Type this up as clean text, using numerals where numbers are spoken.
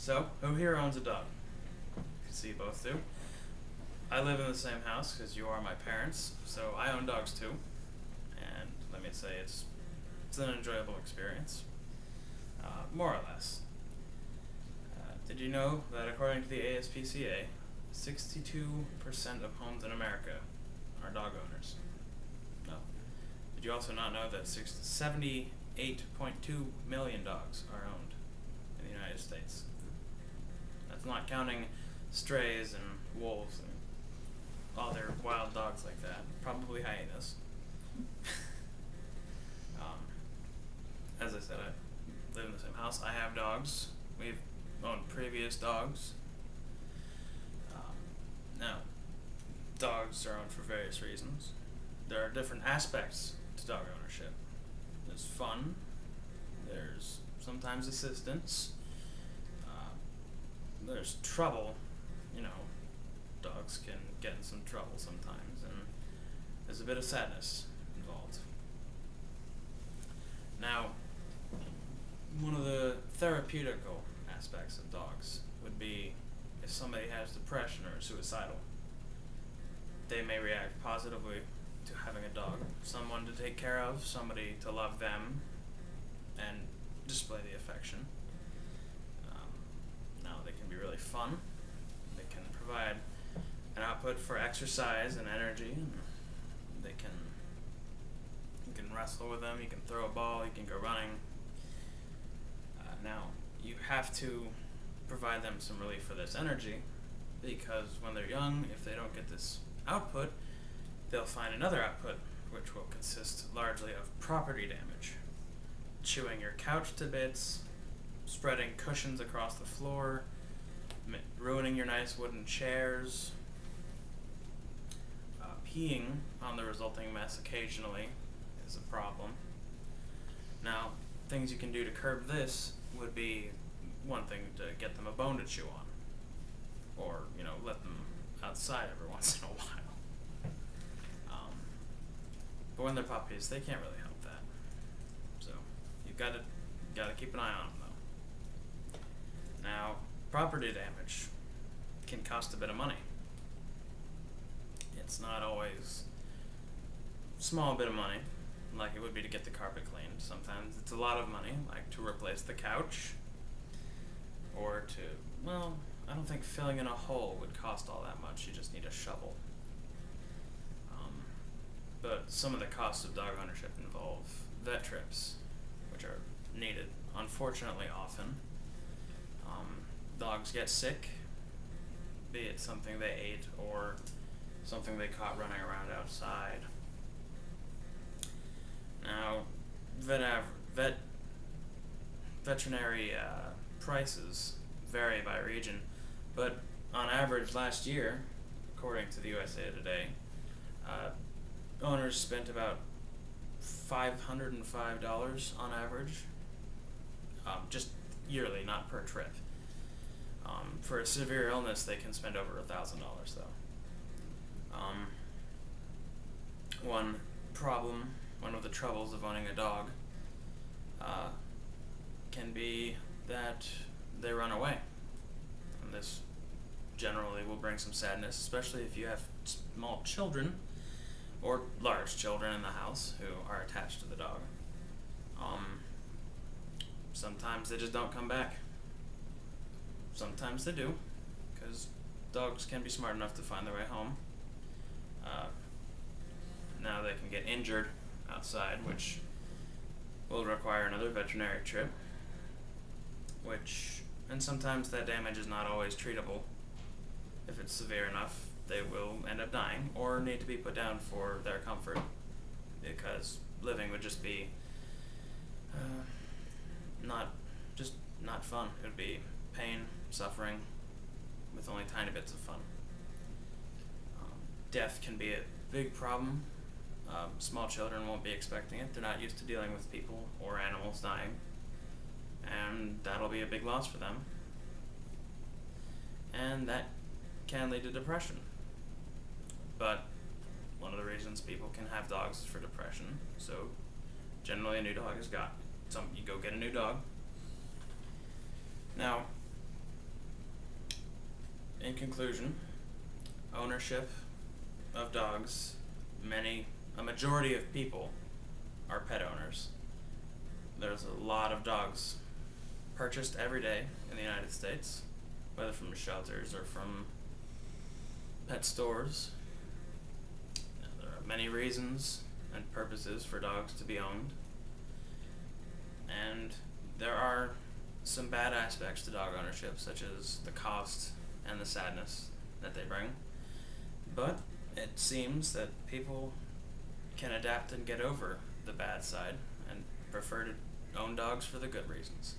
So, who here owns a dog? You can see both do. I live in the same house because you are my parents, so I own dogs too. And let me say it's an enjoyable experience, more or less. Did you know that according to the ASPCA, 62% of homes in America are dog owners? No. Did you also not know that 78.2 million dogs are owned in the United States? That's not counting strays and wolves and other wild dogs like that. Probably hyenas. As I said, I live in the same house. I have dogs. We've owned previous dogs. Now, dogs are owned for various reasons. There are different aspects to dog ownership. There's fun. There's sometimes assistance. There's trouble. You know, dogs can get in some trouble sometimes, and there's a bit of sadness involved. Now, one of the therapeutical aspects of dogs would be if somebody has depression or is suicidal. They may react positively to having a dog, someone to take care of, somebody to love them, and display the affection. Now, they can be really fun. They can provide an output for exercise and energy. You can wrestle with them, you can throw a ball, you can go running. Now, you have to provide them some relief for this energy, because when they're young, if they don't get this output, they'll find another output, which will consist largely of property damage. Chewing your couch to bits, spreading cushions across the floor, ruining your nice wooden chairs, peeing on the resulting mess occasionally is a problem. Now, things you can do to curb this would be one thing to get them a bone to chew on, or let them outside every once in a while. But when they're puppies, they can't really help that. So you've got to keep an eye on them though. Now, property damage can cost a bit of money. It's not always a small bit of money, like it would be to get the carpet cleaned. Sometimes it's a lot of money, like to replace the couch, or I don't think filling in a hole would cost all that much. You just need a shovel. But some of the costs of dog ownership involve vet trips, which are needed, unfortunately, often. Dogs get sick, be it something they ate or something they caught running around outside. Now, veterinary prices vary by region, but on average last year, according to the USA Today, owners spent about $505 on average, just yearly, not per trip. For a severe illness, they can spend over $1,000 though. One of the troubles of owning a dog can be that they run away. And this generally will bring some sadness, especially if you have small children or large children in the house who are attached to the dog. Sometimes they just don't come back. Sometimes they do, because dogs can be smart enough to find their way home. Now they can get injured outside, which will require another veterinary trip, and sometimes that damage is not always treatable. If it's severe enough, they will end up dying or need to be put down for their comfort, because living would just be not fun. It would be pain, suffering, with only tiny bits of fun. Death can be a big problem. Small children won't be expecting it. They're not used to dealing with people or animals dying, and that'll be a big loss for them. And that can lead to depression. But one of the reasons people can have dogs is for depression. So generally a new dog is got. You go get a new dog. Now, conclusion, ownership of dogs, a majority of people are pet owners. There's a lot of dogs purchased every day in the United States, whether from shelters or from pet stores. Now, there are many reasons and purposes for dogs to be owned, and there are some bad aspects to dog ownership, such as the cost and the sadness that they bring. But it seems that people can adapt and get over the bad side and prefer to own dogs for the good reasons.